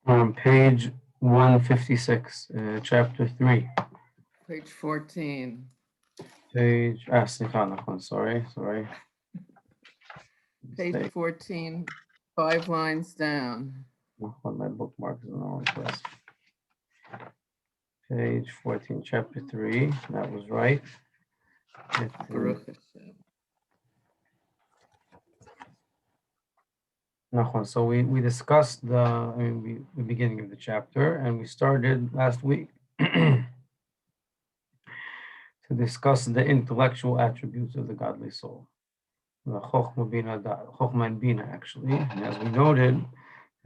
On page 156, chapter 3. Page 14. סליחה, נכון, sorry. Page Mistake. 14, 5 lines down. נכון, my bookmark is in the wrong place. Page 14, chapter 3, that was right. Baruch Hashem. נכון, so we discussed the beginning of the chapter, and we started last week to discuss the intellectual attributes of the godly soul. The Chokhmah and Bina, actually. And as we noted,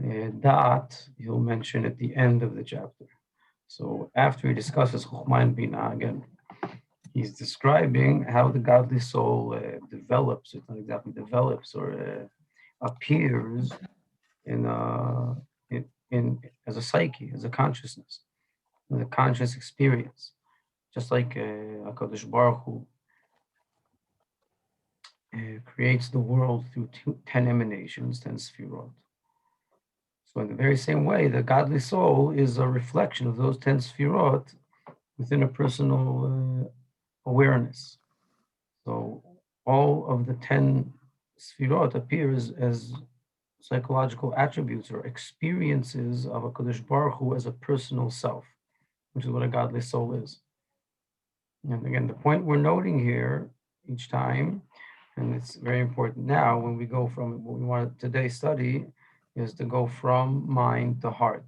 Da'at, he'll mention at the end of the chapter. So after he discusses Chokhmah and Bina, again, he's describing how the godly soul develops, it's not exactly develops, or appears in, as a psyche, as a consciousness, as a conscious experience. Just like HaKadosh Baruch Hu creates the world through 10 emanations, 10 sphirot. So in the very same way, the godly soul is a reflection of those 10 sphirot within a personal awareness. So all of the 10 sphirot appears as psychological attributes or experiences of a Kadosh Baruch Hu as a personal self, which is what a godly soul is. And again, the point we're noting here each time, and it's very important now when we go from what we want to today study, is to go from mind to heart.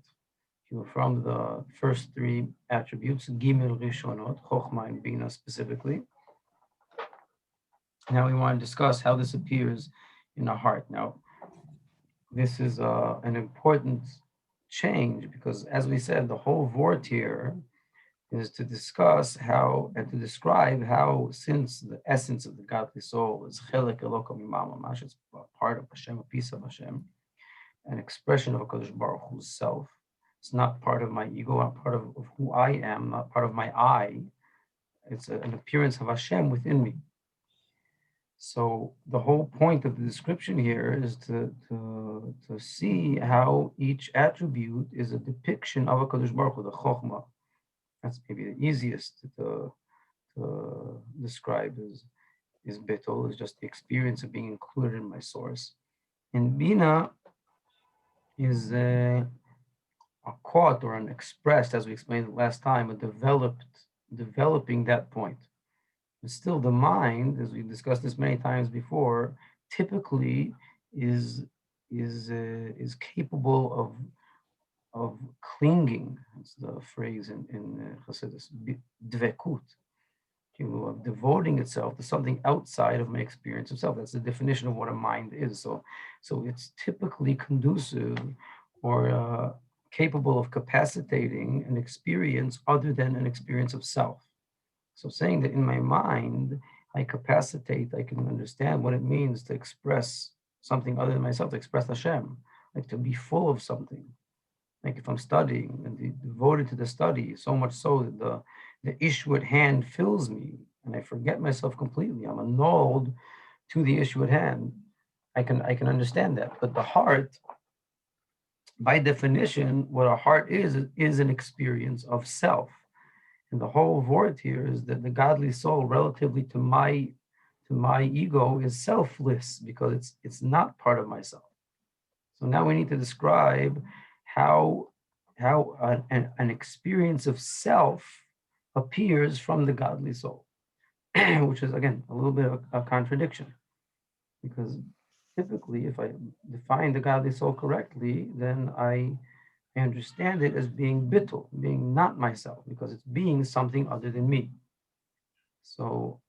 From the first three attributes, Gimel Rishonot, Chokhmah and Bina specifically. Now we want to discuss how this appears in the heart. Now, this is an important change because, as we said, the whole vort here is to discuss how and to describe how, since the essence of the godly soul is Chelek Eloka Mimam Mamash, it's part of Hashem, a piece of Hashem, an expression of HaKadosh Baruch Hu's self. It's not part of my ego, not part of who I am, not part of my I. It's an appearance of Hashem within me. So the whole point of the description here is to see how each attribute is a depiction of HaKadosh Baruch Hu, the Chokhmah. That's maybe the easiest to describe is Betel, is just the experience of being included in my source. And Bina is a caught or an expressed, as we explained last time, developing that point. But still the mind, as we discussed this many times before, typically is capable of clinging. That's the phrase in Chassidus, dvekut, of devoting itself to something outside of my experience of self. That's the definition of what a mind is. So it's typically conducive or capable of capacitating an experience other than an experience of self. So saying that in my mind, I capacitate, I can understand what it means to express something other than myself, to express Hashem, like to be full of something. Like if I'm studying and devoted to the study, so much so that the issue at hand fills me and I forget myself completely. I'm annulled to the issue at hand. I can understand that. But the heart, by definition, what a heart is an experience of self. And the whole word here is that the godly soul, relatively to my ego, is selfless because it's not part of myself. So now we need to describe how an experience of self appears from the godly soul, which is again a little bit of a contradiction, because typically, if I define the godly soul correctly, then I understand it as being bittul, being not myself, because it's being something other than me. So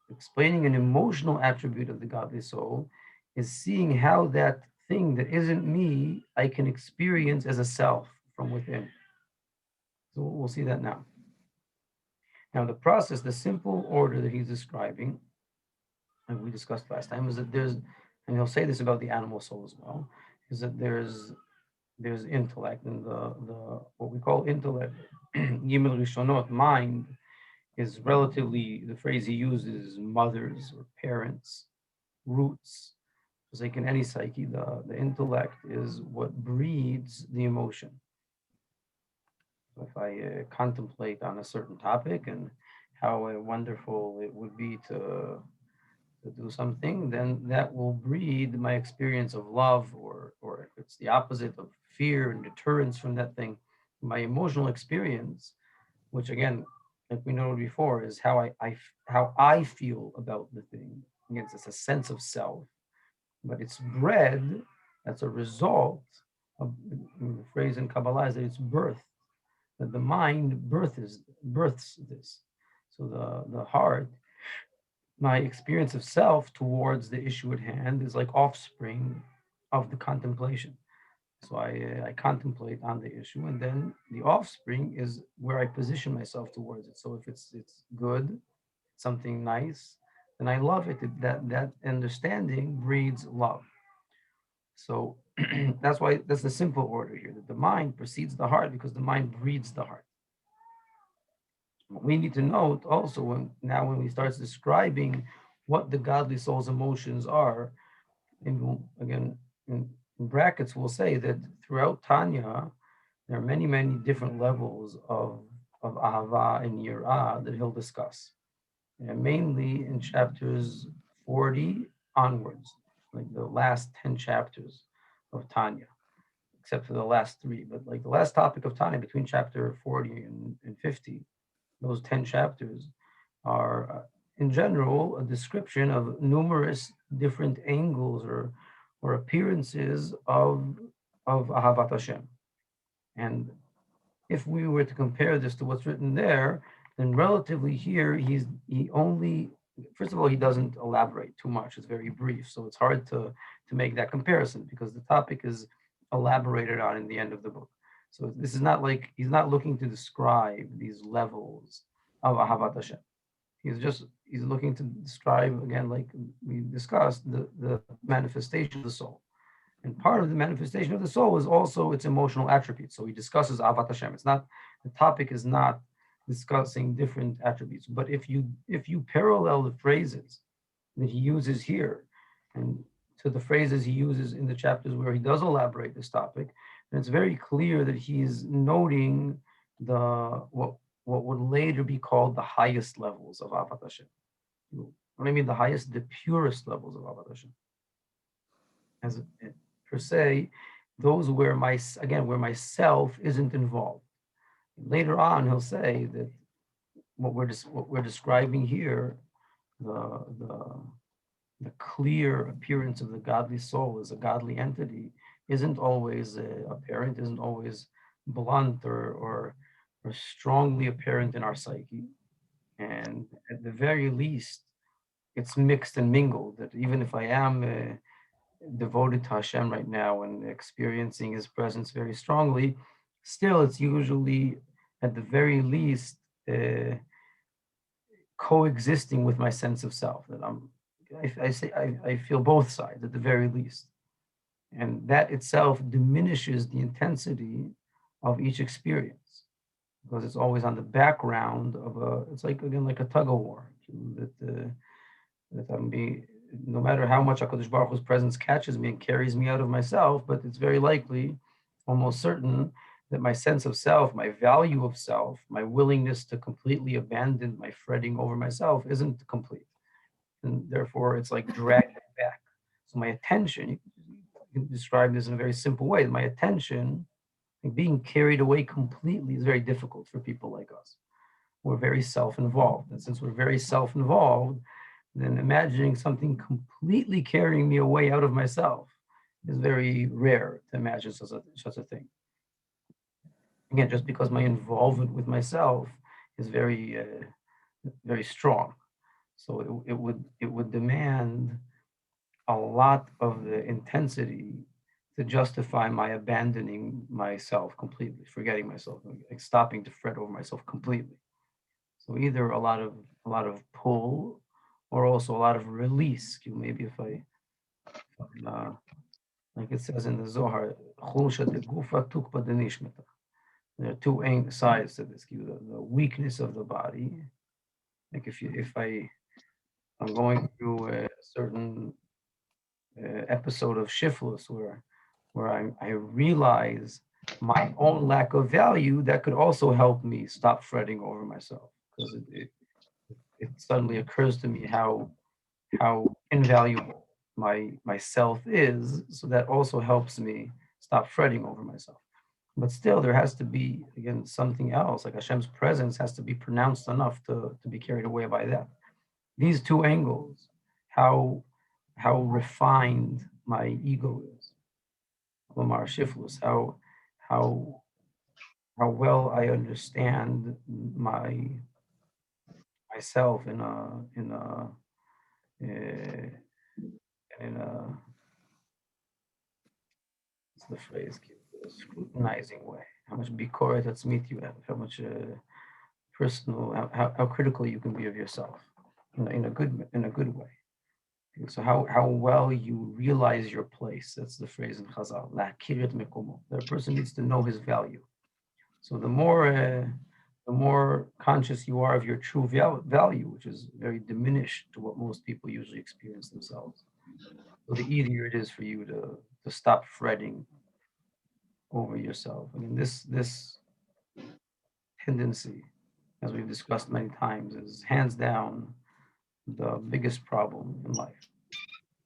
explaining an emotional attribute of the godly soul is seeing how that thing that isn't me, I can experience as a self from within. So we'll see that now. Now the process, the simple order that he's describing, and we discussed last time, is that there's, and he'll say this about the animal soul as well, is that there's intellect, and the what we call intellect, Gimel Rishonot, mind, is relatively, the phrase he uses, mothers or parents, roots, Just like in any psyche, the intellect is what breeds the emotion. So if I contemplate on a certain topic and how wonderful it would be to do something, then that will breed my experience of love, or if it's the opposite of fear and deterrence from that thing, my emotional experience, which again, like we know before, is how I feel about the thing. Again, it's a sense of self, but it's bred. That's a result of the phrase in Kabbalah is that it's birth, that the mind births this. So the heart, my experience of self towards the issue at hand is like offspring of the contemplation. So I contemplate on the issue, and then the offspring is where I position myself towards it. So if it's good, something nice, then I love it. That understanding breeds love. So that's the simple order here. That the mind precedes the heart because the mind breeds the heart. We need to note also when we start describing what the godly soul's emotions are, and again in brackets we'll say that throughout Tanya there are many different levels of ahava and yirah that he'll discuss, and mainly in chapters 40 onwards, like the last 10 chapters of Tanya, except for the last three. But like the last topic of Tanya between chapter 40 and 50, those 10 chapters are, in general, a description of numerous different angles or appearances of Ahavat Hashem. And if we were to compare this to what's written there, then relatively here, he only, first of all, he doesn't elaborate too much. It's very brief. So it's hard to make that comparison because the topic is elaborated on in the end of the book. So this is not like, he's not looking to describe these levels of Ahavat Hashem. He's looking to describe, again, like we discussed, the manifestation of the soul. And part of the manifestation of the soul is also its emotional attributes. So he discusses Avat Hashem. It's not, the topic is not discussing different attributes. But if you parallel the phrases that he uses here and to the phrases he uses in the chapters where he does elaborate this topic, then it's very clear that he's noting the what would later be called the highest levels of Avat Hashem. What I mean, the highest, the purest levels of Avat Hashem. As per se, those where where myself isn't involved. Later on, he'll say that what we're describing here, the the the clear appearance of the godly soul as a godly entity, isn't always apparent, isn't always blunt or strongly apparent in our psyche, and at the very least, it's mixed and mingled. That even if I am devoted to Hashem right now and experiencing His presence very strongly, still it's usually at the very least coexisting with my sense of self. That I feel both sides at the very least, and that itself diminishes the intensity of each experience because it's always on the background of it's like again like a tug of war that I'm being, no matter how much HaKadosh Baruch Hu's presence catches me and carries me out of myself, but it's very likely, almost certain, that my sense of self, my value of self, my willingness to completely abandon my fretting over myself isn't complete. And therefore, it's like dragged back. So my attention, you can describe this in a very simple way. My attention, like being carried away completely, is very difficult for people like us. We're very self-involved. And since we're very self-involved, then imagining something completely carrying me away out of myself is very rare to imagine such a thing. Again, just because my involvement with myself is very strong. So it would demand a lot of the intensity to justify my abandoning myself completely, forgetting myself, like stopping to fret over myself completely. So either a lot of pull, or also a lot of release. Maybe if I, like it says in the Zohar, there are two sides to this. The weakness of the body, like if I'm going through a certain episode of shiftless where I realize my own lack of value, that could also help me stop fretting over myself, because it suddenly occurs to me how invaluable my self is. So that also helps me stop fretting over myself. But still, there has to be, again, something else. Like Hashem's presence has to be pronounced enough to be carried away by that. These two angles, how refined my ego is, Lamar Shiflus, how how well I understand myself uh, in a what's the phrase, scrutinizing way. How much bikoret atzmit you have, how much personal, how critical you can be of yourself in a good way. So how well you realize your place. That's the phrase in Chazal. Lakirit mekomo. The person needs to know his value. So the more conscious you are of your true value, which is very diminished to what most people usually experience themselves, so the easier it is for you to stop fretting over yourself. I mean, this tendency, as we've discussed many times, is hands down the biggest problem in life.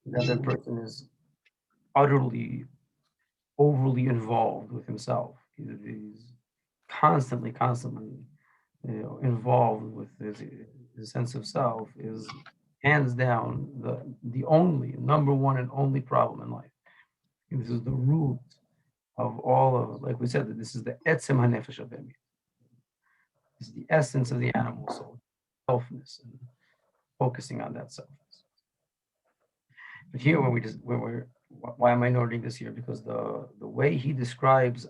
The other person is utterly overly involved with himself. He's constantly involved with his sense of self, is hands down the only number one and only problem in life. And this is the root of all of, like we said, that this is the etzem hanefesh habemi. This is the essence of the animal soul, selfness, and focusing on that selfness. But here, when we're why am I noting this here? Because the way he describes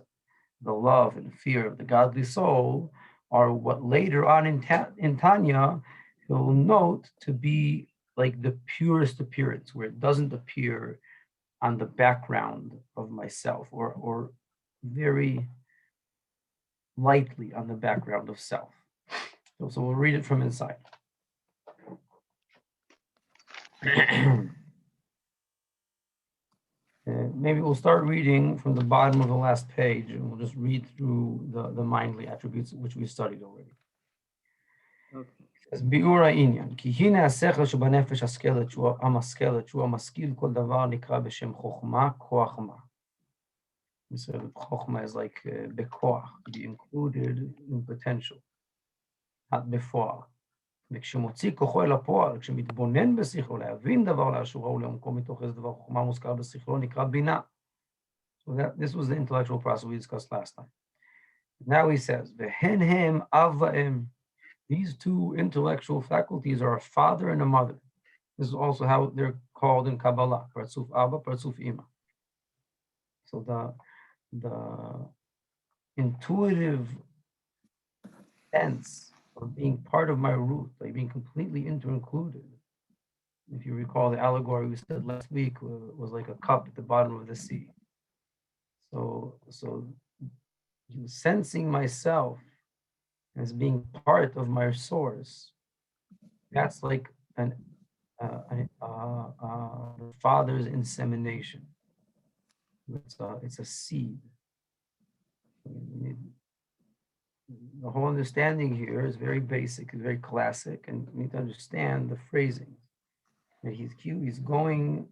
the love and fear of the godly soul are what later on in Tanya he'll note to be like the purest appearance, where it doesn't appear on the background of myself, or very lightly on the background of self. So we'll read it from inside. Maybe we'll start reading from the bottom of the last page, and we'll just read through the mindly attributes which we studied already. אז ביאור העניין, כי הנה השכל שבנפש המשכלת, שהוא המשכיל כל דבר, נקרא בשם חוכמה, כוח מה. So חוכמה is like בכוח, be included in potential, not בפועל. וכשמוציא כוחו אל הפועל, כשמתבונן בשכלו, להבין דבר לאשורו ולעומקו מתוך איזה דבר חוכמה מוזכר בשכלו, נקרא בינה. So this was the intellectual process we discussed last time. Now he says, והן הם אב ואם. These two intellectual faculties are a father and a mother. This is also how they're called in Kabbalah, Partzuf Abba, Partzuf Ima. So the intuitive sense of being part of my root, like being completely inter-included. If you recall the allegory we said last week, was like a cup at the bottom of the sea. So sensing myself as being part of my source, that's like the father's insemination. It's a seed. The whole understanding here is very basic, is very classic, and you need to understand the phrasing. And he's going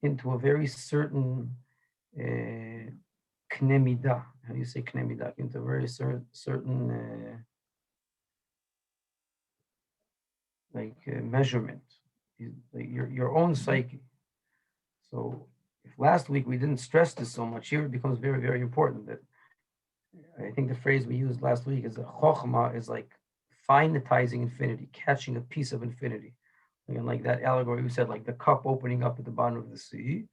into a very certain knemida. How do you say knemida? Into a very certain measurement, like your own psyche. So if last week we didn't stress this so much, here it becomes very, very important. That I think the phrase we used last week is that chokhmah is like finitizing infinity, catching a piece of infinity. Again, like that allegory we said, like the cup opening up at the bottom of the sea,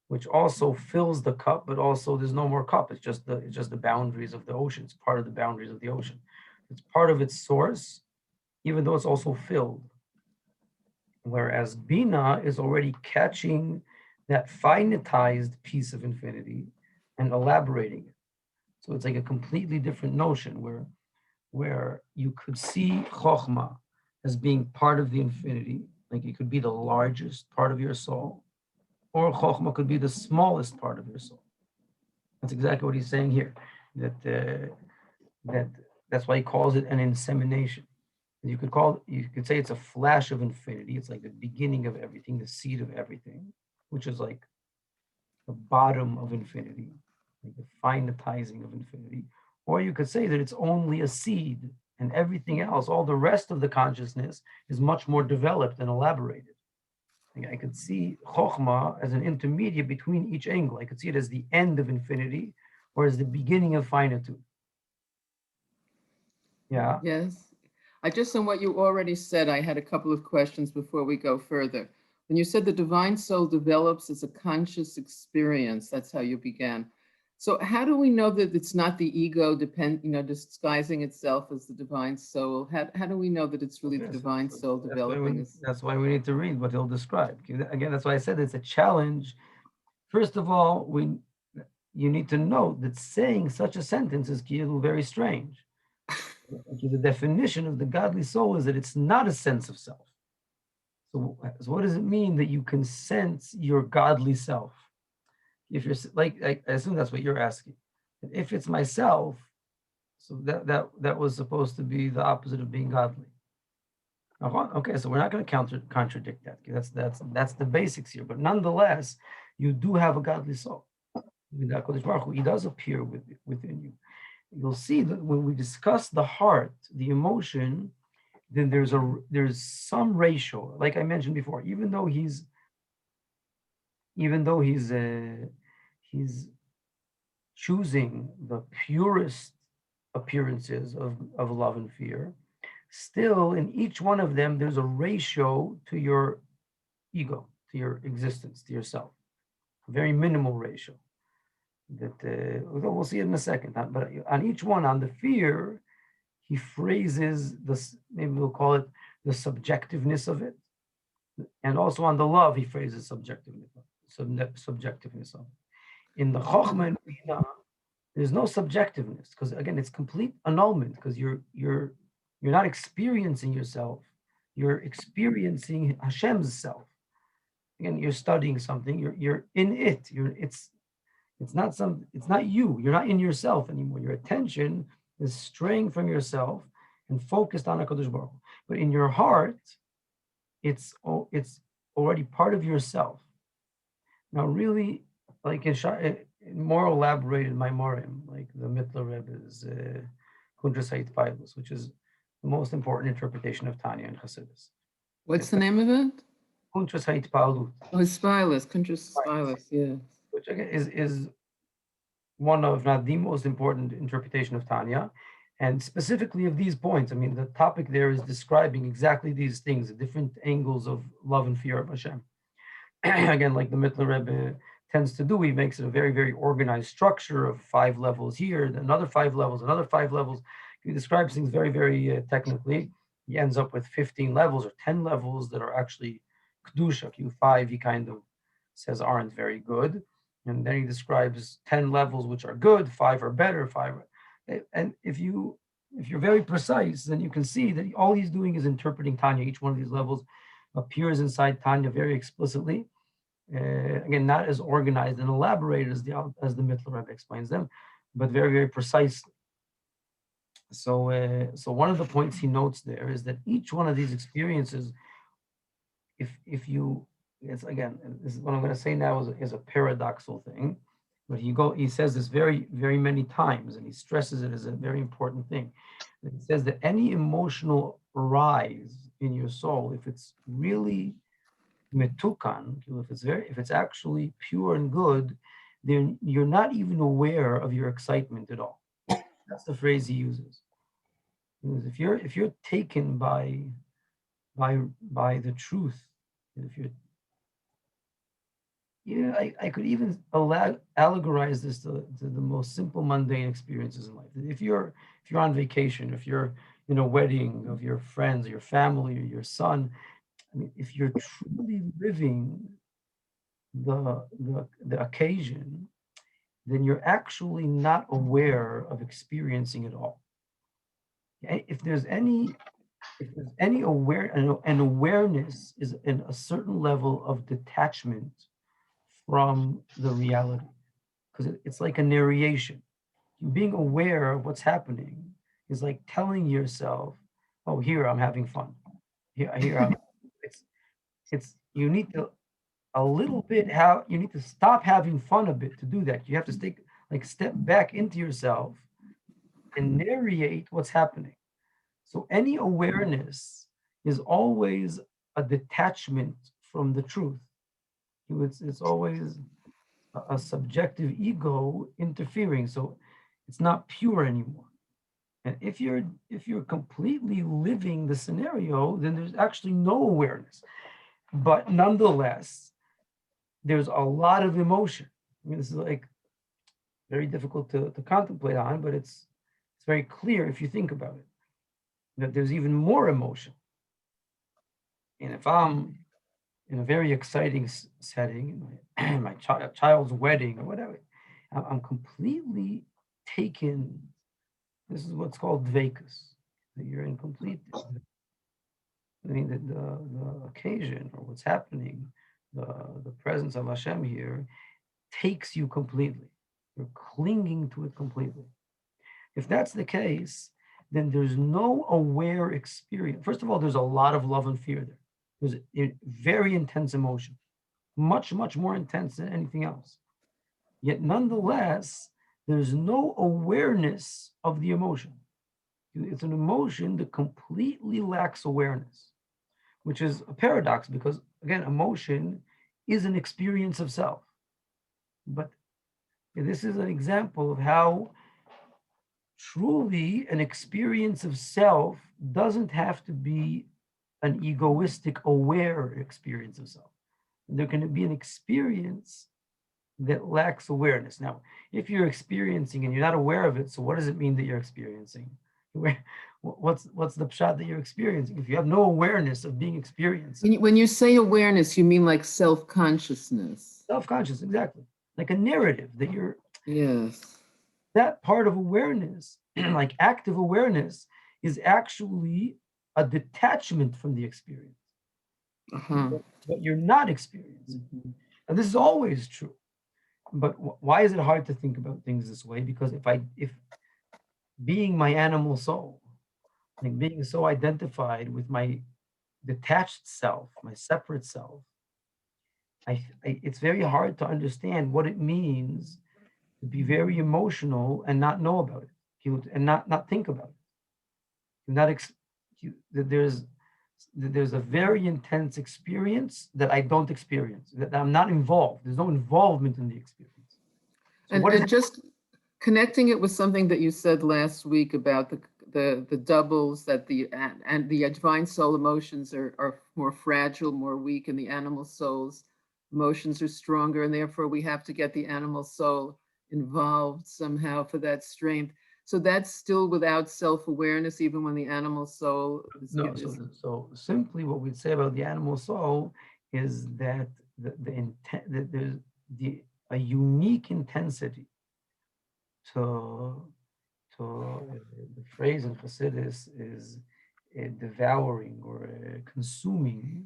which also fills the cup, but also there's no more cup. It's just the boundaries of the ocean. It's part of the boundaries of the ocean. It's part of its source, even though it's also filled. Whereas Bina is already catching that finitized piece of infinity and elaborating it. So it's like a completely different notion where you could see Chokhmah as being part of the infinity, like it could be the largest part of your soul, or chokhmah could be the smallest part of your soul. That's exactly what he's saying here. That that's why he calls it an insemination. You could say it's a flash of infinity. It's like the beginning of everything, the seed of everything, which is like the bottom of infinity, like the finitizing of infinity. Or you could say that it's only a seed, and everything else, all the rest of the consciousness, is much more developed and elaborated. I could see Chokhmah as an intermediate between each angle. I could see it as the end of infinity or as the beginning of finitude. Yeah. Yes. I just, on what you already said, I had a couple of questions before we go further. When you said the divine soul develops as a conscious experience, that's how you began. So how do we know that it's not the ego disguising itself as the divine soul? How do we know that it's really the Yes, divine soul developing? that's why we need to read what he'll describe. Again, that's why I said it's a challenge. First of all, you need to note that saying such a sentence is very strange. The definition of the godly soul is that it's not a sense of self. So what does it mean that you can sense your godly self? If you're I assume that's what you're asking. If it's myself, so that was supposed to be the opposite of being godly. Okay, so we're not going to contradict that. That's the basics here. But nonetheless, you do have a godly soul. He does appear within you. You'll see that when we discuss the heart, the emotion, then there's some ratio. Like I mentioned before, he's choosing the purest appearances of love and fear, still in each one of them there's a ratio to your ego, to your existence, to yourself, a very minimal ratio that we'll see it in a second. But on each one, on the fear, he phrases this, maybe we'll call it the subjectiveness of it, and also on the love he phrases subjectiveness of it. In the chokhmah and bina, there's no subjectiveness, because again it's complete annulment, because you're not experiencing yourself, you're experiencing Hashem's self. Again, you're studying something, you're in it, it's not you, you're not in yourself anymore. Your attention is straying from yourself and focused on HaKadosh Baruch Hu. But in your heart, it's already part of yourself. Now really, like in more elaborated Maimorim, like the Mittler Rebbe's Kundras Ha'itpailus, which is the most important interpretation of Tanya and Chassidus. What's the name of it? Kundras Ha'itpailus. Oh, Spilus, Kundras Spilus, yes. Which again is one of, not the most important interpretation of Tanya, and specifically of these points. I mean, the topic there is describing exactly these things, the different angles of love and fear of Hashem. Again, like the Mittler Rebbe tends to do, he makes it a very, very organized structure of 5 levels here, another 5 levels, another 5 levels. He describes things very, very technically. He ends up with 15 levels or 10 levels that are actually Kedusha. Q5, he kind of says aren't very good. And then he describes 10 levels which are good, 5 are better, 5 are, and if you're very precise, then you can see that all he's doing is interpreting Tanya. Each one of these levels appears inside Tanya very explicitly. Again, not as organized and elaborated as the Mittler Rebbe explains them, but very, very precisely. So one of the points he notes there is that each one of these experiences, if you, it's again, this is what I'm going to say now is a paradoxical thing, but he says this very, very many times, and he stresses it as a very important thing. He says that any emotional rise in your soul, if it's really metukan, if it's actually pure and good, then you're not even aware of your excitement at all. That's the phrase he uses. If you're taken by the truth, if you're I could even allegorize this to the most simple mundane experiences in life. If you're on vacation, if you're in a wedding of your friends or your family or your son, I mean, if you're truly living the occasion, then you're actually not aware of experiencing it all. If there's any an awareness is in a certain level of detachment from the reality, because it's like a narration. Being aware of what's happening is like telling yourself, "Oh, here I'm having fun. Here I'm." It's you need to a little bit how you need to stop having fun a bit to do that. You have to step back into yourself and narrate what's happening. So any awareness is always a detachment from the truth. It's always a subjective ego interfering. So it's not pure anymore. And if you're completely living the scenario, then there's actually no awareness. But nonetheless, there's a lot of emotion. I mean, this is like very difficult to contemplate on, but it's very clear if you think about it, that there's even more emotion. And if I'm in a very exciting setting, my child's wedding or whatever, I'm completely taken. This is what's called dvekus. That you're in complete. I mean, the occasion or what's happening, the presence of Hashem here takes you completely. You're clinging to it completely. If that's the case, then there's no aware experience. First of all, there's a lot of love and fear there. There's a very intense emotion, much, much more intense than anything else. Yet nonetheless, there's no awareness of the emotion. It's an emotion that completely lacks awareness, which is a paradox because, again, emotion is an experience of self. But this is an example of how truly an experience of self doesn't have to be an egoistic, aware experience of self. There can be an experience that lacks awareness. Now, if you're experiencing and you're not aware of it, so what does it mean that you're experiencing? What's the pshat that you're experiencing? If you have no awareness of being experienced. When you say awareness, you mean like self-consciousness. Self-conscious, exactly. Like a narrative that you're. Yes. That part of awareness, like active awareness, is actually a detachment from the experience. Uh-huh. But you're not experiencing. Mm-hmm. And this is always true. But why is it hard to think about things this way? Because if being my animal soul, like being so identified with my detached self, my separate self, it's very hard to understand what it means to be very emotional and not know about it, and not think about it. Not there's a very intense experience that I don't experience, that I'm not involved. There's no involvement in the experience. So what is And just connecting it with something that you said last week about the doubles, that and the divine soul emotions are more fragile, more weak, and the animal soul's emotions are stronger, and therefore we have to get the animal soul involved somehow for that strength. So that's still without self-awareness, even when the animal soul no? So simply, what we'd say about the animal soul is that the intent that there's a unique intensity to the phrase in Hasidus is devouring or consuming,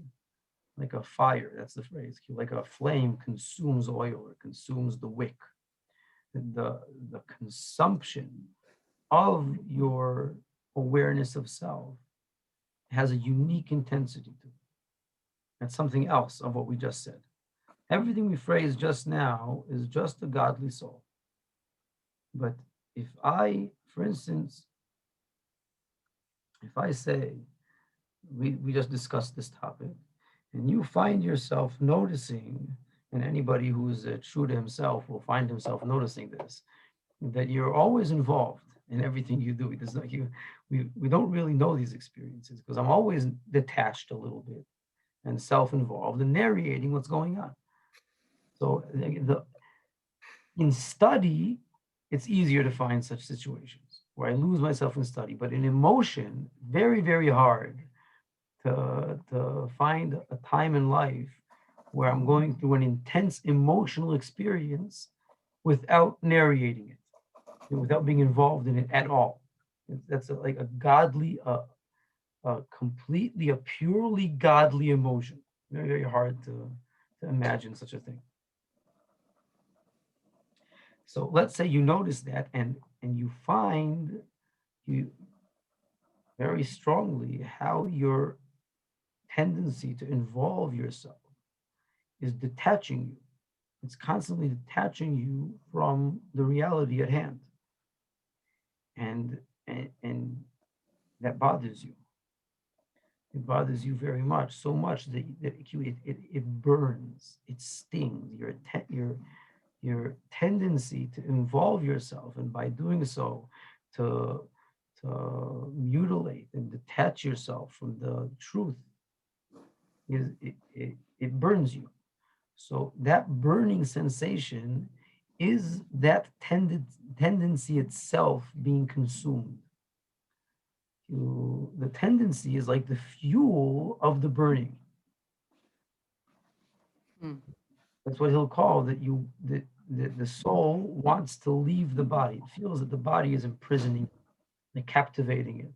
like a fire. That's the phrase. Like a flame consumes oil or consumes the wick. The consumption of your awareness of self has a unique intensity to it. That's something else of what we just said. Everything we phrased just now is just a godly soul. But if I, for instance, if I say, we just discussed this topic, and you find yourself noticing, and anybody who is true to himself will find himself noticing this, that you're always involved in everything you do. There's not you. We don't really know these experiences because I'm always detached a little bit and self-involved and narrating what's going on. So in study, it's easier to find such situations where I lose myself in study, but in emotion, very, very hard to find a time in life where I'm going through an intense emotional experience without narrating it, without being involved in it at all. That's like a godly, completely, a purely godly emotion. Very, very hard to imagine such a thing. So let's say you notice that, and you find you very strongly how your tendency to involve yourself is detaching you. It's constantly detaching you from the reality at hand, and and that bothers you. It bothers you very much, so much that it burns, it stings your tendency to involve yourself, and by doing so, to mutilate and detach yourself from the truth, it burns you. So that burning sensation is that tendency itself being consumed. The tendency is like the fuel of the burning. Hmm. That's what he'll call that the soul wants to leave the body. It feels that the body is imprisoning, like captivating it.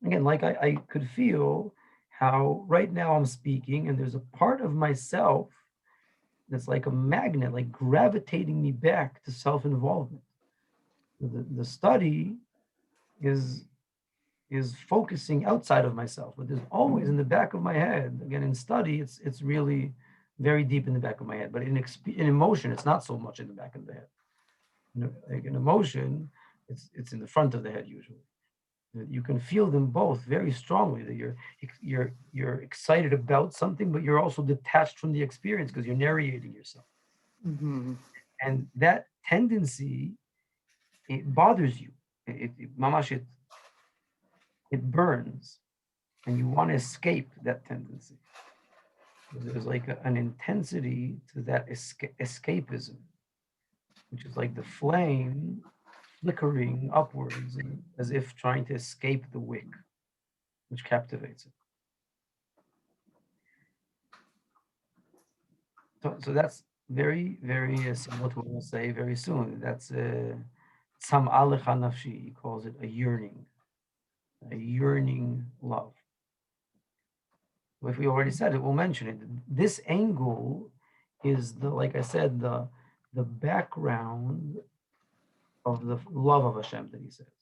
Again, like I could feel how right now I'm speaking, and there's a part of myself that's like a magnet, like gravitating me back to self-involvement. The study is is focusing outside of myself, but there's always in the back of my head. Again, in study, it's really very deep in the back of my head, but in emotion, it's not so much in the back of the head. Like in emotion, it's in the front of the head usually. You can feel them both very strongly. That you're excited about something, but you're also detached from the experience because you're narrating yourself. Mm-hmm. And that tendency, it bothers you. Mamash, it burns, and you want to escape that tendency. There's like an intensity to that escapism, which is like the flame flickering upwards, and as if trying to escape the wick, which captivates it. So that's very, very similar to what we'll say very soon. That's Sam Alecha Nafshi. He calls it a yearning love. If we already said it, we'll mention it. This angle is like I said, the background of the love of Hashem that he says.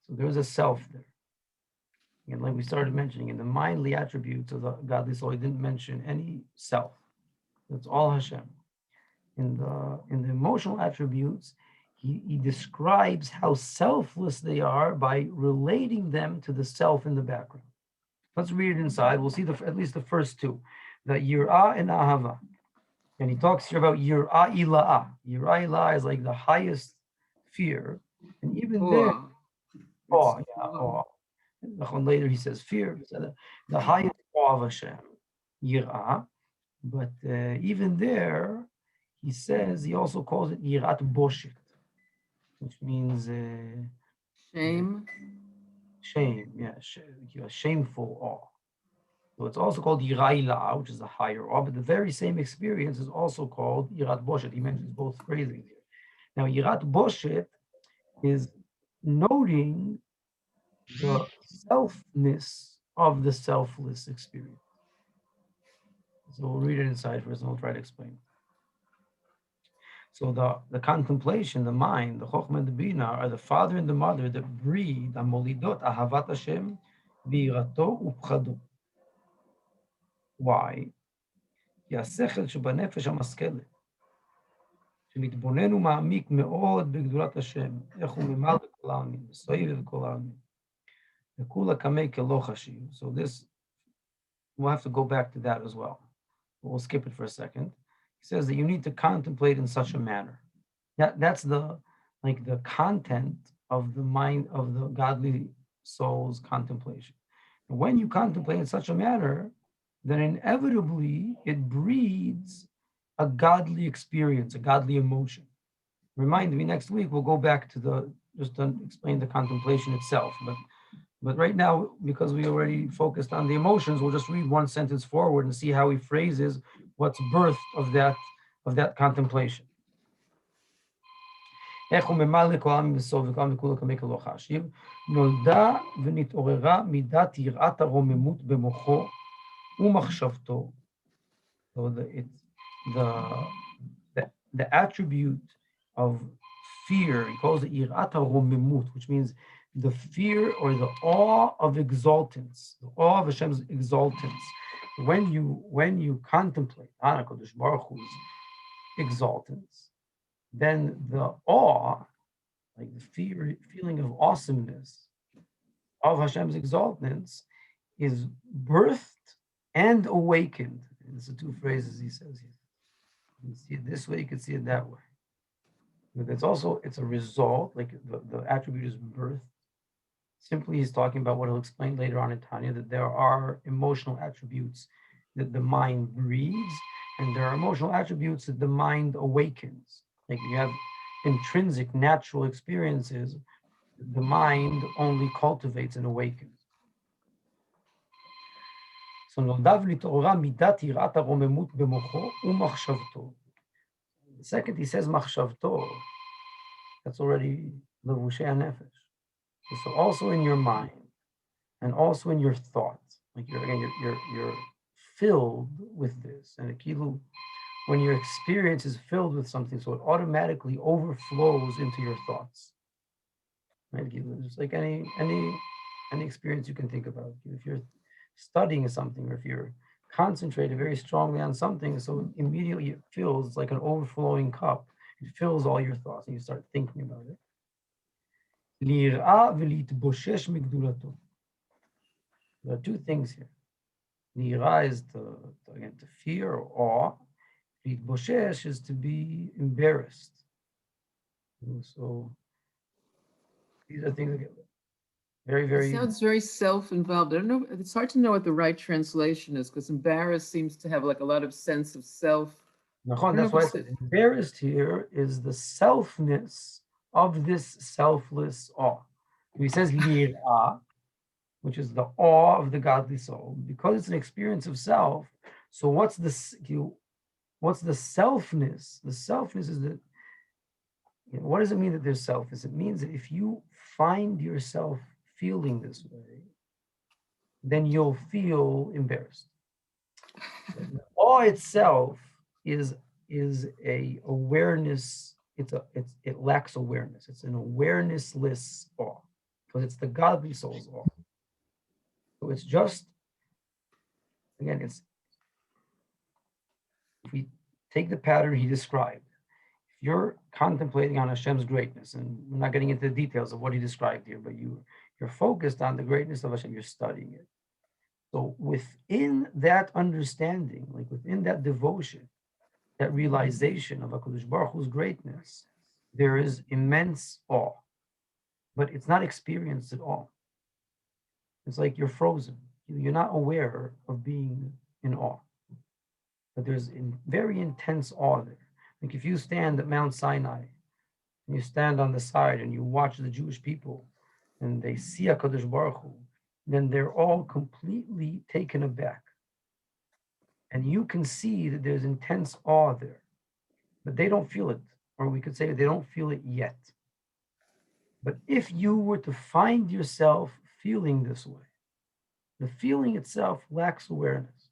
So there's a self there. And like we started mentioning, in the mindly attributes of the godly soul, he didn't mention any self. It's all Hashem. In the emotional attributes, he describes how selfless they are by relating them to the self in the background. Let's read it inside. We'll see at least the first two, the yirah and ahava. And he talks here about yirah ila'ah. Yirah ila'ah is like the highest fear, and even there, Awe. awe, It's yeah, awe. Later he says fear, so the highest awe of Hashem, yirah. But even there, he says he also calls it yirat boshet, which means shame. shame, yeah, shameful awe. So it's also called yiraila, which is a higher awe, but the very same experience is also called yirat boshet. He mentions both phrasings here. Now, yirat boshet is noting the selfness of the selfless experience. So we'll read it inside first, and we'll try to explain. So the contemplation, the mind, the chokhmah and the bina are the father and the mother that breed amolidot ahavat Hashem v'irato upchado. Why? כי השכל שבנפש המשכלת, שמתבונן ומעמיק מאוד בגדולת השם, איך הוא ממלא כל העמים, וסובב כל העמים, וכולה קמא כלא חשיב. So this, we'll have to go back to that as well. We'll skip it for a second. He says that you need to contemplate in such a manner. That's the content of the mind of the godly soul's contemplation. And when you contemplate in such a manner, then inevitably it breeds a godly experience, a godly emotion. Remind me next week we'll go back to just to explain the contemplation itself. But right now, because we already focused on the emotions, we'll just read one sentence forward and see how he phrases what's birthed of that contemplation. איך הוא ממלא כל העמים בסוף וכל מכולו קמא כלא חשיב, נולדה ונתעוררה מידת יראת הרוממות במוחו ומחשבתו. So the attribute of fear. He calls it irat romimut, which means the fear or the awe of exaltance, the awe of Hashem's exaltance. When you contemplate HaKadosh Baruch Hu's exaltance, then the awe, like the feeling of awesomeness of Hashem's exaltance, is birthed and awakened. These are two phrases he says here. You can see it this way, you can see it that way. But it's a result, like the attribute is birth. Simply, he's talking about what he'll explain later on in Tanya, that there are emotional attributes that the mind breeds, and there are emotional attributes that the mind awakens. Like you have intrinsic natural experiences, the mind only cultivates and awakens. So נולדה ולהתעוררה מידת יראת הרוממות במוחו ומחשבתו. The second he says מחשבתו, that's already levushei hanefesh. So also in your mind and also in your thoughts, like you're filled with this, and akilu, when your experience is filled with something, so it automatically overflows into your thoughts. Right? Just like any experience you can think about. If you're studying something, or if you're concentrated very strongly on something, so immediately it feels like an overflowing cup. It fills all your thoughts, and you start thinking about it. There are two things here. Lira is to fear or awe. Boshesh is to be embarrassed. So these are things that get very, very. It sounds very self-involved. I don't know. It's hard to know what the right translation is, because embarrassed seems to have like a lot of sense of self. That's why I said embarrassed here is the selfness of this selfless awe. He says lira, which is the awe of the godly soul, because it's an experience of self. So what's the selfness? The selfness is that, what does it mean that there's selfness? It means that if you find yourself feeling this way, then you'll feel embarrassed. The awe itself is a awareness. It lacks awareness. It's an awarenessless awe, because it's the godly soul's awe. So it's just, again, if we take the pattern he described, if you're contemplating on Hashem's greatness, and we're not getting into the details of what he described here, but you're focused on the greatness of Hashem, you're studying it. So within that understanding, like within that devotion, that realization of HaKadosh Baruch Hu's greatness, there is immense awe, but it's not experienced at all. It's like you're frozen. You're not aware of being in awe, but there's very intense awe there. Like if you stand at Mount Sinai, and you stand on the side and you watch the Jewish people, and they see HaKadosh Baruch Hu, then they're all completely taken aback. And you can see that there's intense awe there, but they don't feel it, or we could say they don't feel it yet. But if you were to find yourself feeling this way, the feeling itself lacks awareness.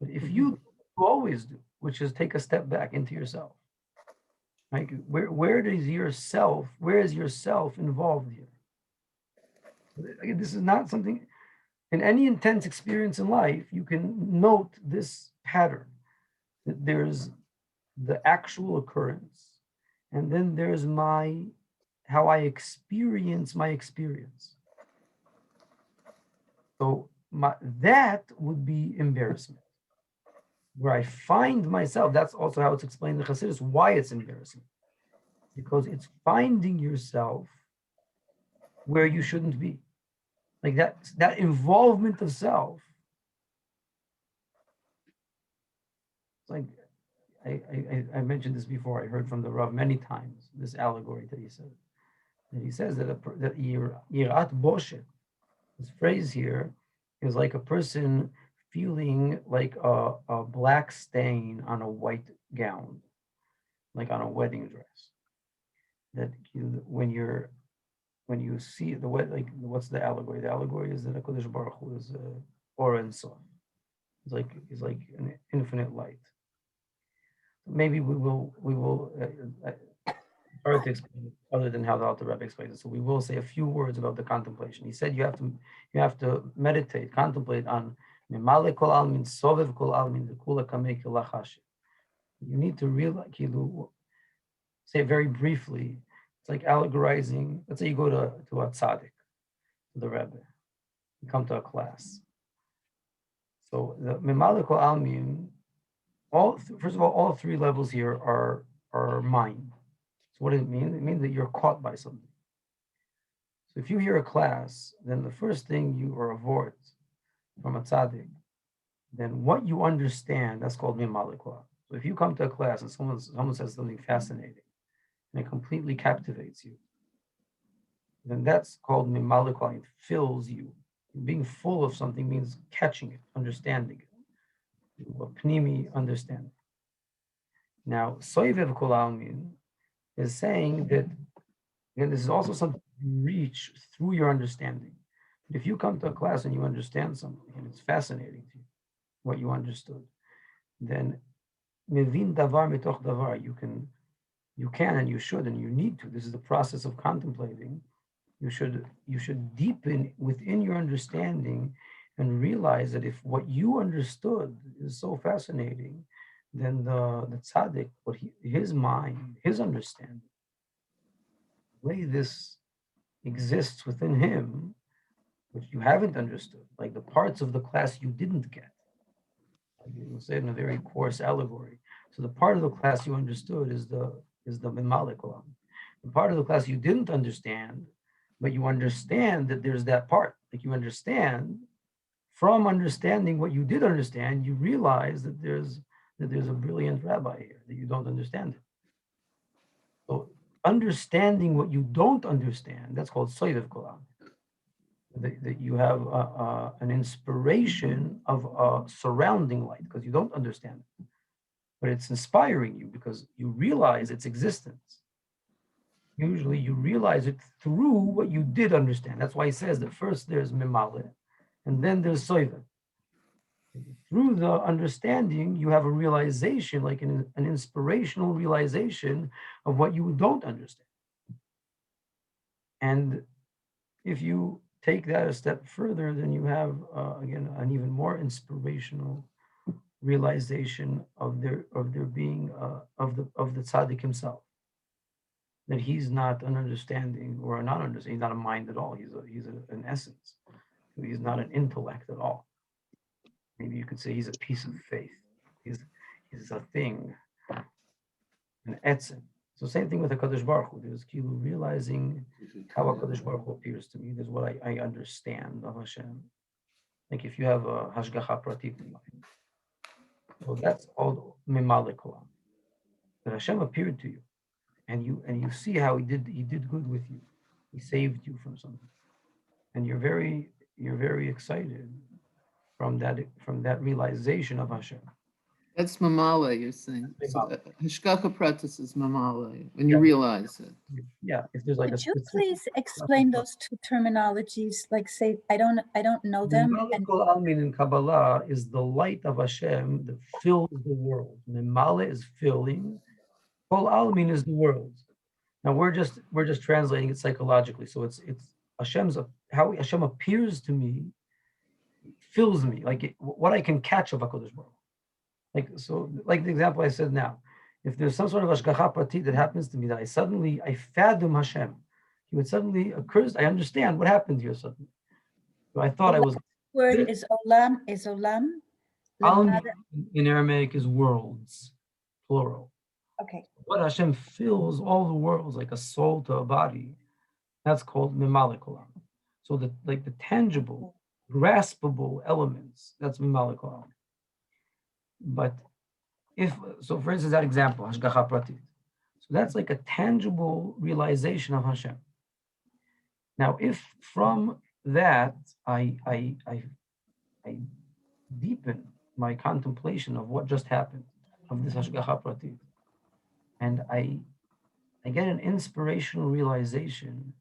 But if you always do, which is take a step back into yourself, like where is your self involved here? Again, this is not something, in any intense experience in life, you can note this pattern, that there's the actual occurrence, and then there's how I experience my experience. So that would be embarrassment. Where I find myself, that's also how it's explained in Chassidus, why it's embarrassing. Because it's finding yourself where you shouldn't be. Like that involvement of self. It's like, I mentioned this before, I heard from the Rav many times, this allegory that he said. And he says that Yirat Boshet, this phrase here, is like a person feeling like a black stain on a white gown, like on a wedding dress. That when you see the like, what's the allegory? The allegory is that HaKadosh Baruch Hu is Or and Sof. He's like an infinite light. maybe we will hard to explain it other than how the Alter Rebbe explains it. So we will say a few words about the contemplation. He said you have to meditate, contemplate on Mimale kol almin, sovev kol almin, v'kula kamei kilachashi. You need to realize, say very briefly, it's like allegorizing. Let's say you go to a tzaddik, to the Rebbe, you come to a class. So the Mimale kol almin, first of all three levels here are mind. So what does it mean? It means that you're caught by something. So if you hear a class, then the first thing you are avoid from a tzaddik, then what you understand, that's called mimalikwa. So if you come to a class and someone says something fascinating and it completely captivates you, then that's called mimalikwa. It fills you. Being full of something means catching it, understanding it. A pnimi understanding. Now, soivev kol almin is saying that, again, this is also something you reach through your understanding. But if you come to a class and you understand something and it's fascinating to you, what you understood, then mevin davar mitoch davar, you can and you should and you need to. This is the process of contemplating. You should deepen within your understanding and realize that if what you understood is so fascinating, then the tzaddik, his mind, his understanding, the way this exists within him, which you haven't understood, like the parts of the class you didn't get. Like you say in a very coarse allegory. So the part of the class you understood is the mimalik olam. The part of the class you didn't understand, but you understand that there's that part. Like you understand, from understanding what you did understand, you realize that there's a brilliant rabbi here, that you don't understand it. So understanding what you don't understand, that's called soivev kolam. That you have an inspiration of a surrounding light because you don't understand it, but it's inspiring you because you realize its existence. Usually you realize it through what you did understand. That's why he says that first there's mimale and then there's soivev. Through the understanding, you have a realization, like an inspirational realization of what you don't understand. And if you take that a step further, then you have again an even more inspirational realization of there being of the tzaddik himself. That he's not an understanding or a non-understanding. He's not a mind at all. He's an essence. He's not an intellect at all. Maybe you could say he's a piece of faith. He's a thing, an etzem. So same thing with HaKadosh Baruch Hu. There's kilu realizing how HaKadosh Baruch Hu appears to me. There's what I understand of Hashem. Like if you have a hashgacha pratit in mind. So that's called mimalik olam. That Hashem appeared to you, and you see how he did good with you. He saved you from something, and you're very excited from that realization of Hashem. That's mamala, you're saying. So hashgacha pratis is mamala, when you Yeah. realize it. Yeah, if there's like Could a you specific please explain those two terminologies? Like say, I don't know them. Mimale kol almin in Kabbalah is the light of Hashem that fills the world. Mimale is filling. Kol almin is the world. Now we're just translating it psychologically. So it's how Hashem appears to me, fills me, like what I can catch of HaKadosh Baruch. Like the example I said now, if there's some sort of hashgacha pratit that happens to me that I fathom Hashem, he would suddenly occurs. I understand what happened here suddenly. So I thought I was. Word is olam. Is olam. Almin in Aramaic is worlds, plural. Okay. What Hashem fills all the worlds like a soul to a body, that's called mimalik olam. So the tangible, graspable elements, that's mimalik olam. But for instance, that example, hashgacha pratit. So that's like a tangible realization of Hashem. Now, if from that I deepen my contemplation of what just happened, of this hashgacha pratit, and I get an inspirational realization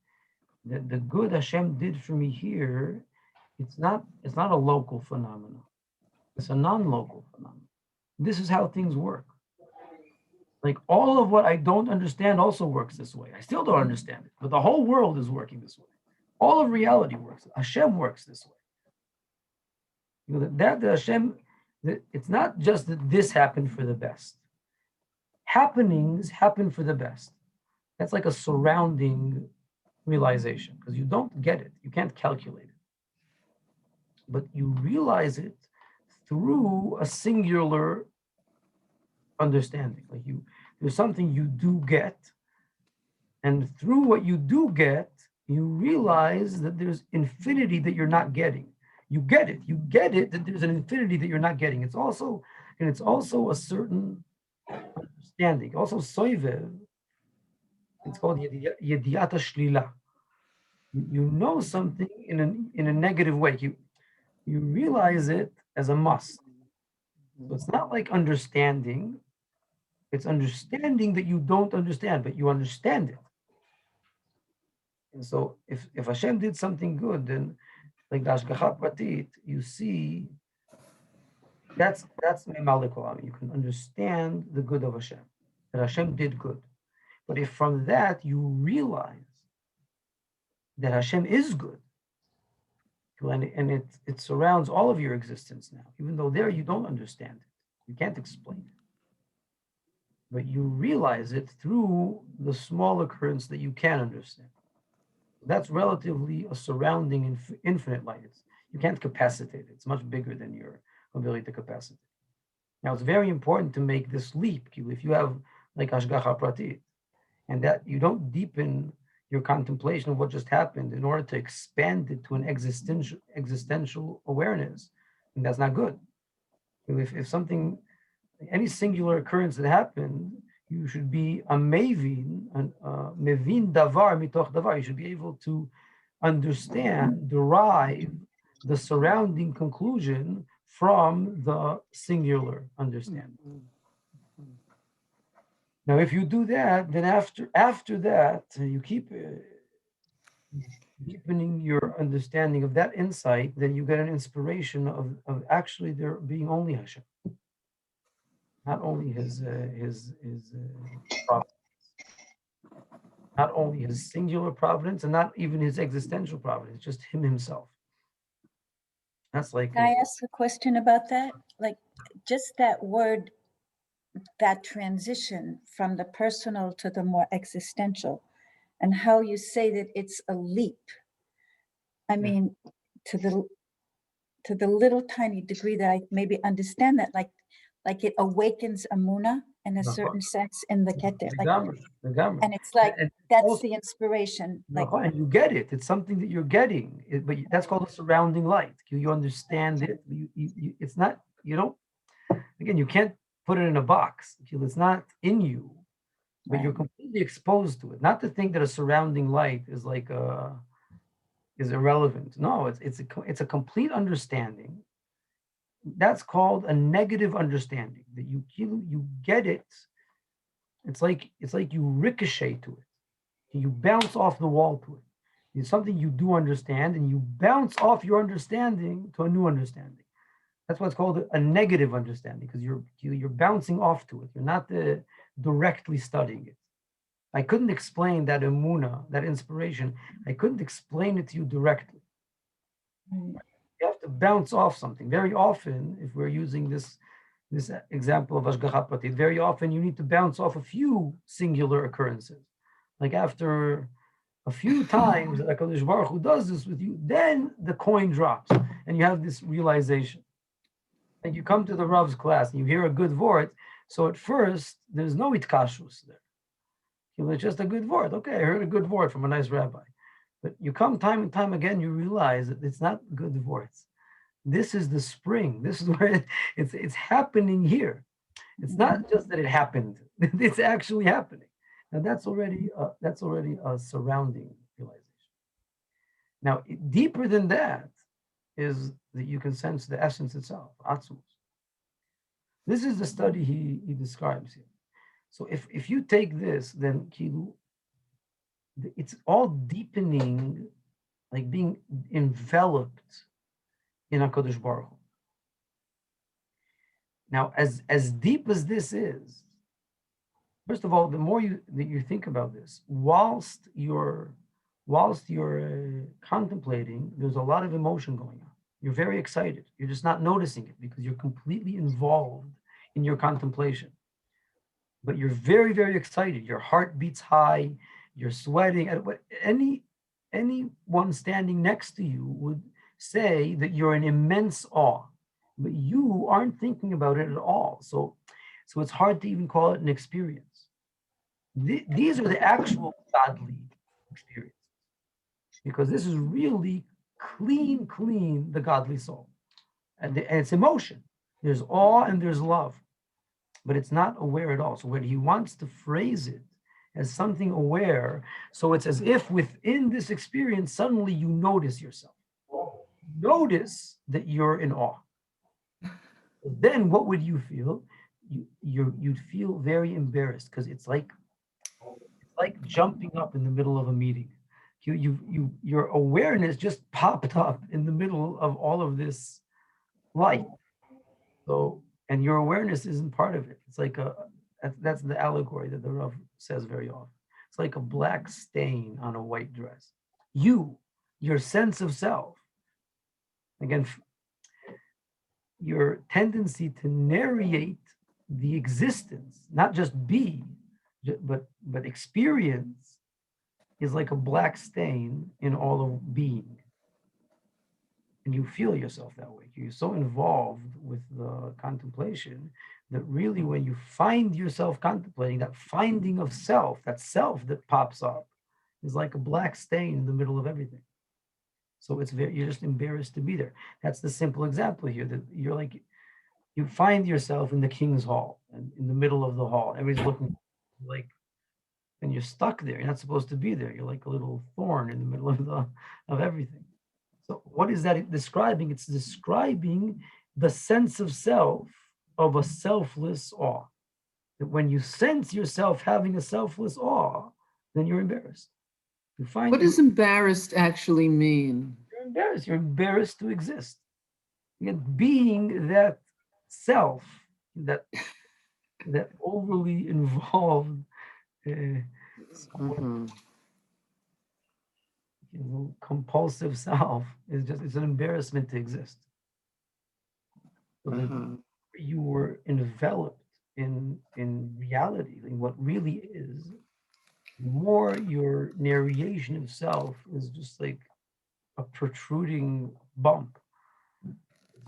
that the good Hashem did for me here, it's not a local phenomenon. It's a non-local phenomenon. This is how things work. Like all of what I don't understand also works this way. I still don't understand it, but the whole world is working this way. All of reality works. Hashem works this way. You know, that Hashem, that it's not just that this happened for the best. Happenings happen for the best. That's like a surrounding realization because you don't get it. You can't calculate it. But you realize it through a singular understanding. Like there's something you do get, and through what you do get, you realize that there's infinity that you're not getting. You get it that there's an infinity that you're not getting. It's also a certain understanding. Also, soivev, it's called yediata shlila. You know something in a negative way. You realize it as a must. So it's not like understanding. It's understanding that you don't understand, but you understand it. And so if Hashem did something good, then like the Hashgacha Pratit, you see that's Me'mal Kolam. You can understand the good of Hashem, that Hashem did good. But if from that you realize that Hashem is good, and it surrounds all of your existence now, even though there you don't understand it, you can't explain it, but you realize it through the small occurrence that you can understand. That's relatively a surrounding infinite light. You can't capacitate it. It's much bigger than your ability to capacitate. Now, it's very important to make this leap. If you have like Hashgacha Pratit, and that you don't deepen your contemplation of what just happened in order to expand it to an existential awareness, and that's not good. If something, any singular occurrence that happened, you should be a mevin davar mitoch davar. You should be able to understand, derive the surrounding conclusion from the singular understanding. Now, if you do that, then after that, you keep deepening your understanding of that insight, then you get an inspiration of actually there being only Hashem, not only his providence, not only his singular providence, and not even his existential providence, just him himself. That's like. Can I ask a question about that? Like, just that word, that transition from the personal to the more existential, and how you say that it's a leap. I mean, to the little tiny degree that I maybe understand that, like it awakens Amuna in a certain sense in the Keter. And it's like, that's the inspiration. Like, and you get it. It's something that you're getting, but that's called a surrounding light. You understand it. It's not, you don't, again, you can't put it in a box. It's not in you, but you're completely exposed to it. Not to think that a surrounding light is like is irrelevant. No, it's a complete understanding. That's called a negative understanding. That you get it. It's like you ricochet to it. You bounce off the wall to it. It's something you do understand, and you bounce off your understanding to a new understanding. That's what's called a negative understanding, because you're bouncing off to it. You're not directly studying it. I couldn't explain that emuna, that inspiration. I couldn't explain it to you directly. You have to bounce off something. Very often, if we're using this example of Hashgacha Pratit, very often you need to bounce off a few singular occurrences. Like after a few times that HaKadosh Baruch Hu does this with you, then the coin drops and you have this realization. And you come to the Rav's class and you hear a good word. So at first, there's no itkashus there. It's just a good word. Okay, I heard a good word from a nice rabbi. But you come time and time again, you realize that it's not good words. This is the spring. This is where it's happening here. It's not just that it happened. It's actually happening. Now that's already a surrounding realization. Now, deeper than that is that you can sense the essence itself, atzmus. This is the study he describes here. So if you take this, then kilu, it's all deepening, like being enveloped in HaKadosh Baruch Hu. Now, as deep as this is, First of all, the more that you think about this, whilst you're contemplating, there's a lot of emotion going on. You're very excited. You're just not noticing it because you're completely involved in your contemplation. But you're very, very excited. Your heart beats high. You're sweating. Anyone standing next to you would say that you're in immense awe, but you aren't thinking about it at all. So it's hard to even call it an experience. These are the actual godly experiences, because this is really clean the godly soul, and it's emotion. There's awe and there's love, but it's not aware at all. So when he wants to phrase it as something aware, so it's as if within this experience, suddenly you notice yourself. Notice that you're in awe. Then what would you feel? You'd feel very embarrassed, because it's like jumping up in the middle of a meeting. Your awareness just popped up in the middle of all of this light. So, and your awareness isn't part of it. It's like that's the allegory that the Rav says very often. It's like a black stain on a white dress. Your sense of self, again, your tendency to narrate the existence, not just be, but experience, is like a black stain in all of being. And you feel yourself that way. You're so involved with the contemplation that really, when you find yourself contemplating, that finding of self, that self that pops up, is like a black stain in the middle of everything. So you're just embarrassed to be there. That's the simple example here, that you're like, you find yourself in the king's hall, and in the middle of the hall, everybody's looking, like, and you're stuck there. You're not supposed to be there. You're like a little thorn in the middle of everything. So what is that describing? It's describing the sense of self, of a selfless awe. That when you sense yourself having a selfless awe, then you're embarrassed. You find What does embarrassed actually mean? you're embarrassed. You're embarrassed to exist. Yet being that self, that overly involved, Mhm. compulsive self, it's an embarrassment to exist. So the Uh-huh. you were enveloped in reality, in what really is, more your narration of self is just like a protruding bump.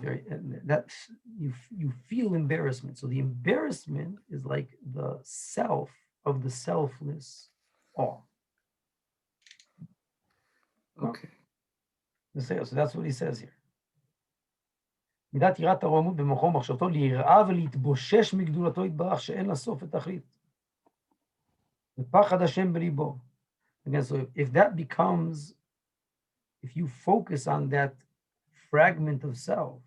And that's you feel embarrassment. So the embarrassment is like the self of the selfless awe. Okay. So that's what he says here. מידת יראת הרוממות במוחו ומחשבתו ליראה ולהתבושש מגדולתו יתברך שאין לה סוף ותכלית. ופחד השם בליבו. Again, so if that becomes, if you focus on that fragment of self,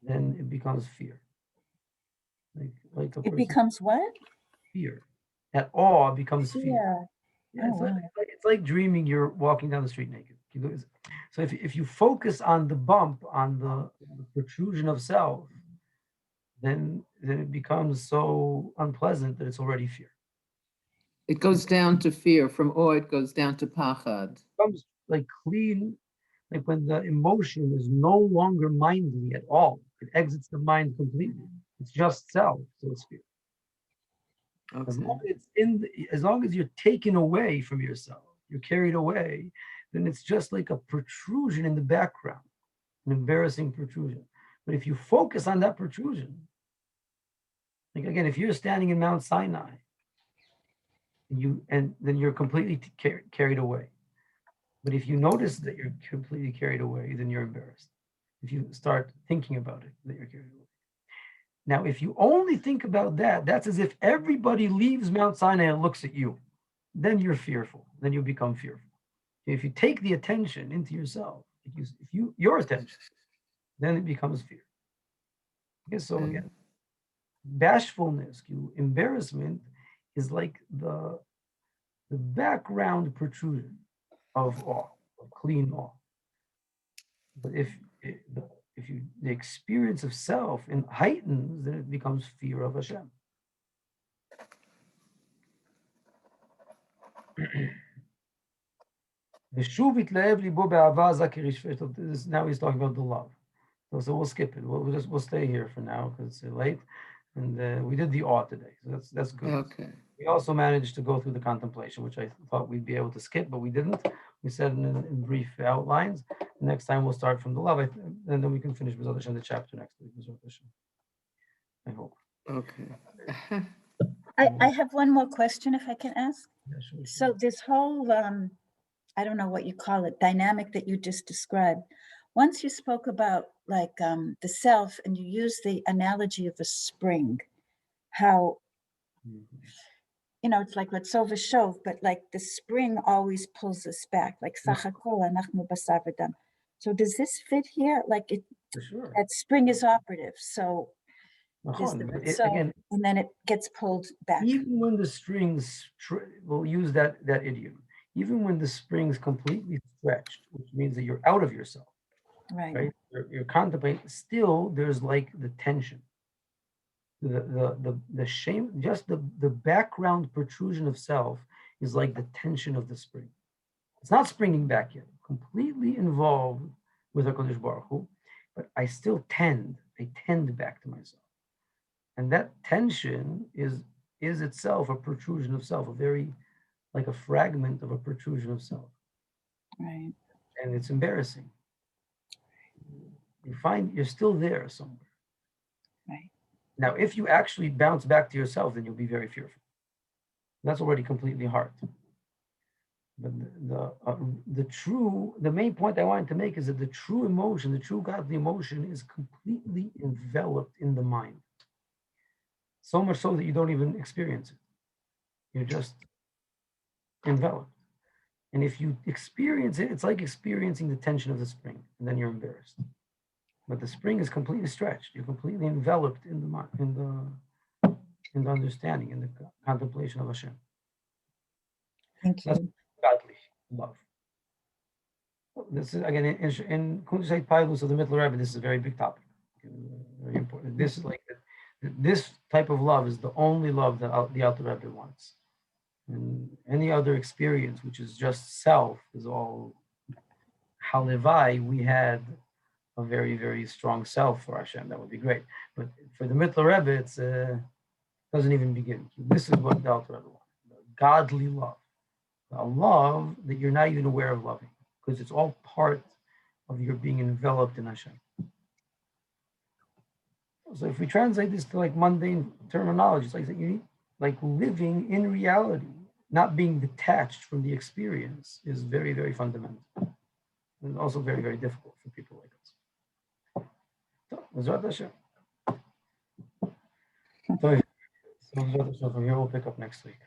then it becomes fear. Like a It person, becomes what? fear. That awe becomes fear. Yeah. Yeah, it's like dreaming you're walking down the street naked. So if you focus on the bump, on the protrusion of self, then it becomes so unpleasant that it's already fear. It goes down to fear. From awe, it goes down to pachad. It becomes like clean, like when the emotion is no longer mindly at all. It exits the mind completely. It's just self, so it's fear. Okay. As long as you're taken away from yourself, you're carried away, then it's just like a protrusion in the background, an embarrassing protrusion. But if you focus on that protrusion, like again, if you're standing in Mount Sinai, and then you're completely carried away. But if you notice that you're completely carried away, then you're embarrassed. If you start thinking about it, that you're carried away. Now, if you only think about that, that's as if everybody leaves Mount Sinai and looks at you. Then you're fearful. Then you become fearful. If you take the attention into yourself, your attention, then it becomes fear. Okay, so again, bashfulness, embarrassment is like the background protrusion of awe, of clean awe. But if the experience of self heightens, then it becomes fear of Hashem. Now he's talking about the love. So we'll skip it. We'll stay here for now because it's late, and we did the awe today, so that's good. Okay. We also managed to go through the contemplation, which I thought we'd be able to skip, but we didn't. We said in brief outlines. Next time we'll start from the love, and then we can finish B'ezrat Hashem the chapter next week. B'ezrat Hashem, I hope. Okay. I have one more question if I can ask. Yeah, sure. So this whole, I don't know what you call it, dynamic that you just described. Once you spoke about like the self and you used the analogy of a spring, how, you know, it's like Ratzov V'Shov, but like the spring always pulls us back, like Sachakol Anachnu Basar V'Dam. So does this fit here? Like it, For sure. that spring is operative. So there's the Nachon, Ratzov, again, and then it gets pulled back. even when the strings, we'll use that idiom, even when the spring's completely stretched, which means that you're out of yourself, right? You're contemplating, still there's like the tension. The shame, just the background protrusion of self is like the tension of the spring. It's not springing back yet, completely involved with HaKadosh Baruch Hu, but I tend back to myself. And that tension is itself a protrusion of self, a very, like a fragment of a protrusion of self. Right. And it's embarrassing. You find you're still there somewhere. Right. Now, if you actually bounce back to yourself, then you'll be very fearful. That's already completely hard. But the main point I wanted to make is that the true emotion, the true godly emotion, is completely enveloped in the mind. So much so that you don't even experience it. You're just enveloped. And if you experience it, it's like experiencing the tension of the spring, and then you're embarrassed. But the spring is completely stretched. You're completely enveloped in the mind, in the understanding, in the contemplation of Hashem. Thank you. That's godly love. This is again in Kundusay Pilus of the Middle Rebbe. This is a very big topic, very important. This is like this type of love is the only love that the Alter Rebbe wants. And any other experience, which is just self, is all halevai. We had a very, very strong self for Hashem. That would be great. But for the Middle Rebbe, it doesn't even begin. This is what the Alter Rebbe wants: godly love, a love that you're not even aware of loving, because it's all part of your being enveloped in Hashem. So if we translate this to like mundane terminology, it's like that you need, like living in reality, not being detached from the experience, is very, very fundamental, and also very, very difficult for people like us. So, B'ezrat Hashem. So from here we'll pick up next week.